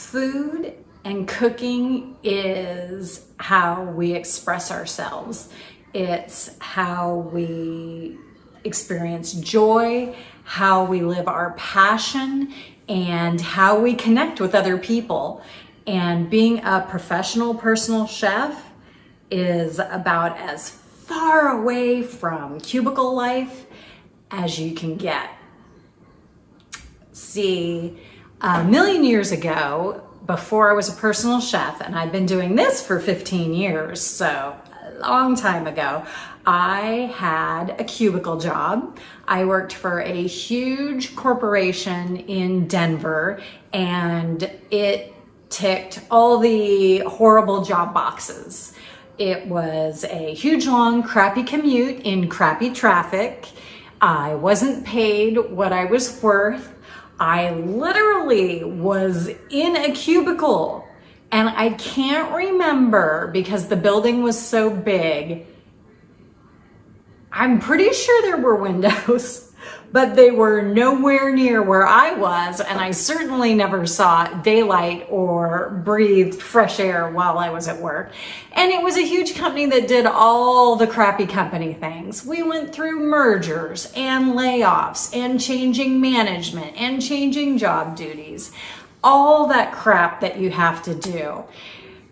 Food and cooking is how we express ourselves. It's how we experience joy, how we live our passion, and how we connect with other people. And being a professional personal chef is about as far away from cubicle life as you can get. See, a million years ago, before I was a personal chef, and I've been doing this for 15 years, so a long time ago, I had a cubicle job. I worked for a huge corporation in Denver, and it ticked all the horrible job boxes. It was a huge, long, crappy commute in crappy traffic. I wasn't paid what I was worth. I literally was in a cubicle, and I can't remember because the building was so big. I'm pretty sure there were windows, but they were nowhere near where I was, and I certainly never saw daylight or breathed fresh air while I was at work. And it was a huge company that did all the crappy company things. We went through mergers and layoffs and changing management and changing job duties, all that crap that you have to do.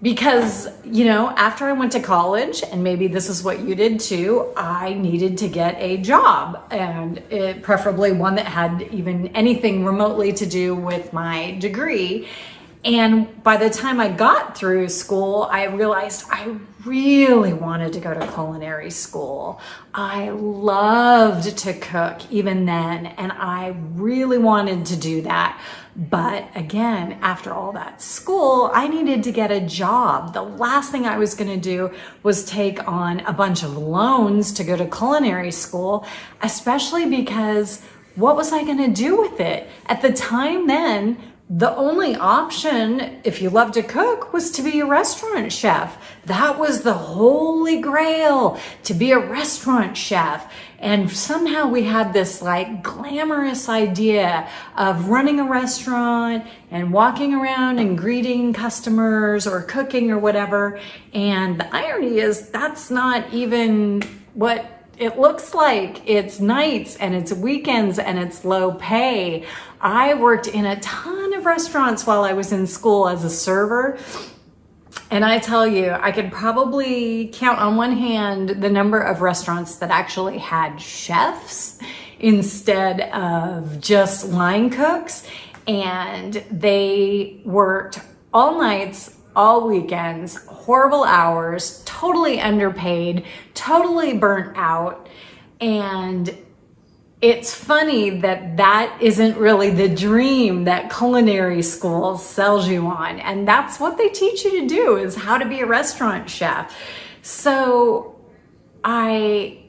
Because, after I went to college, and maybe this is what you did too, I needed to get a job, and preferably one that had even anything remotely to do with my degree. And by the time I got through school, I realized I really wanted to go to culinary school. I loved to cook even then, and I really wanted to do that. But again, after all that school, I needed to get a job. The last thing I was going to do was take on a bunch of loans to go to culinary school, especially because what was I going to do with it? At the time then, the only option, if you love to cook, was to be a restaurant chef. That was the holy grail, to be a restaurant chef. And somehow we had this glamorous idea of running a restaurant and walking around and greeting customers or cooking or whatever. And the irony is that's not even what it looks like. It's nights and it's weekends and it's low pay. I worked in a ton of restaurants while I was in school as a server. And I tell you, I could probably count on one hand the number of restaurants that actually had chefs instead of just line cooks. And they worked all nights, all weekends, horrible hours, totally underpaid, totally burnt out. And it's funny that that isn't really the dream that culinary school sells you on. And that's what they teach you to do, is how to be a restaurant chef. So I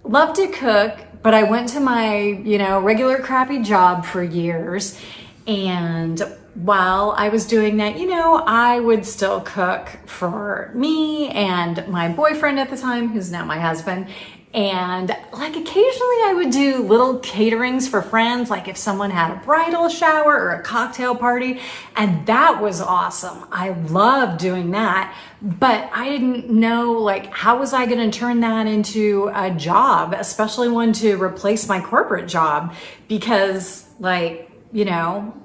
love to cook, but I went to my, regular crappy job for years. And while I was doing that, I would still cook for me and my boyfriend at the time, who's now my husband. And occasionally I would do little caterings for friends, like if someone had a bridal shower or a cocktail party, and that was awesome. I loved doing that, but I didn't know how was I going to turn that into a job, especially one to replace my corporate job, because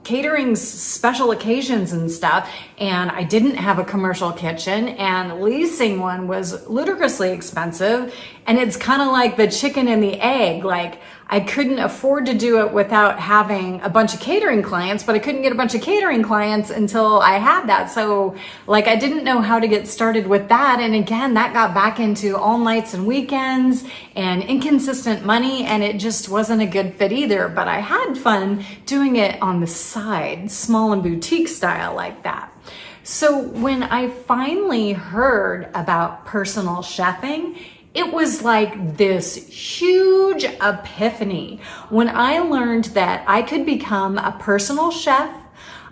catering's special occasions and stuff, and I didn't have a commercial kitchen, and leasing one was ludicrously expensive, and it's kind of like the chicken and the egg. I couldn't afford to do it without having a bunch of catering clients, but I couldn't get a bunch of catering clients until I had that. So I didn't know how to get started with that. And again, that got back into all nights and weekends and inconsistent money, and it just wasn't a good fit either. But I had fun doing it on the side, small and boutique style like that. So when I finally heard about personal chefing, it was like this huge epiphany when I learned that I could become a personal chef.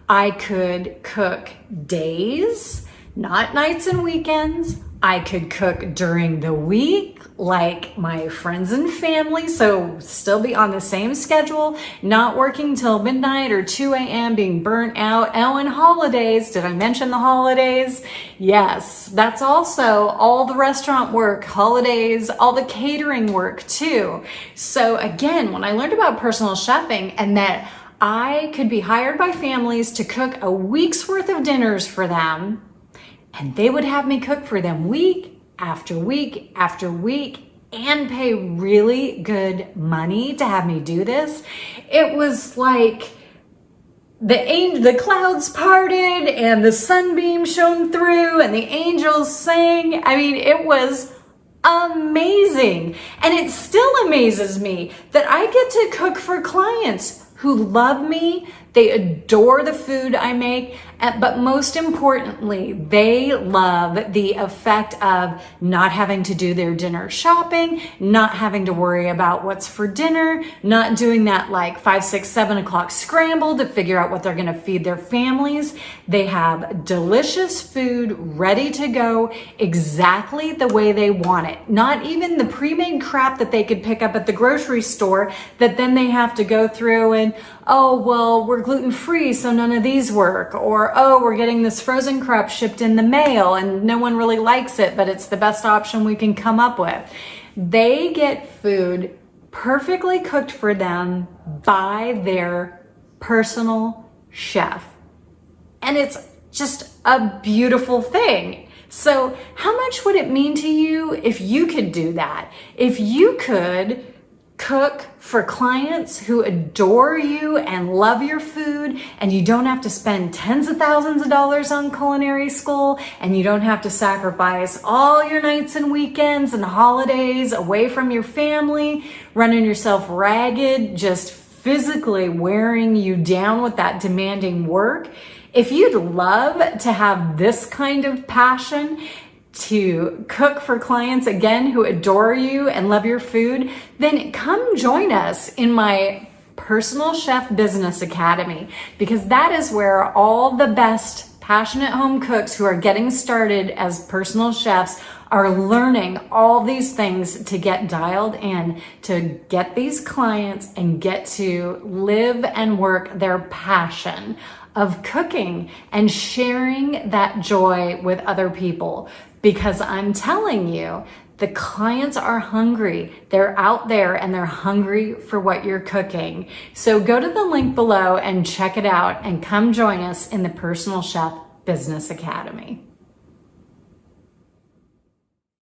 I could cook days, not nights and weekends, I could cook during the week, like my friends and family, so still be on the same schedule, not working till midnight or 2 a.m., being burnt out. Oh, and holidays. Did I mention the holidays? Yes, that's also all the restaurant work, holidays, all the catering work too. So again, when I learned about personal chefing and that I could be hired by families to cook a week's worth of dinners for them, and they would have me cook for them week after week after week and pay really good money to have me do this. It was like the clouds parted and the sunbeam shone through and the angels sang. I mean, it was amazing. And it still amazes me that I get to cook for clients who love me. They adore the food I make, but most importantly, they love the effect of not having to do their dinner shopping, not having to worry about what's for dinner, not doing that like 5, 6, 7 o'clock scramble to figure out what they're gonna feed their families. They have delicious food ready to go exactly the way they want it. Not even the pre-made crap that they could pick up at the grocery store that then they have to go through and, oh, well, we're gluten-free, so none of these work. Or, oh, we're getting this frozen crap shipped in the mail and no one really likes it, but it's the best option we can come up with. They get food perfectly cooked for them by their personal chef. And it's just a beautiful thing. So how much would it mean to you if you could do that? If you could cook for clients who adore you and love your food, and you don't have to spend tens of thousands of dollars on culinary school, and you don't have to sacrifice all your nights and weekends and holidays away from your family, running yourself ragged, just physically wearing you down with that demanding work. If you'd love to have this kind of passion to cook for clients, again, who adore you and love your food, then come join us in my Personal Chef Business Academy, because that is where all the best passionate home cooks who are getting started as personal chefs are learning all these things to get dialed in, to get these clients and get to live and work their passion of cooking and sharing that joy with other people. Because I'm telling you, the clients are hungry. They're out there and they're hungry for what you're cooking. So go to the link below and check it out and come join us in the Personal Chef Business Academy.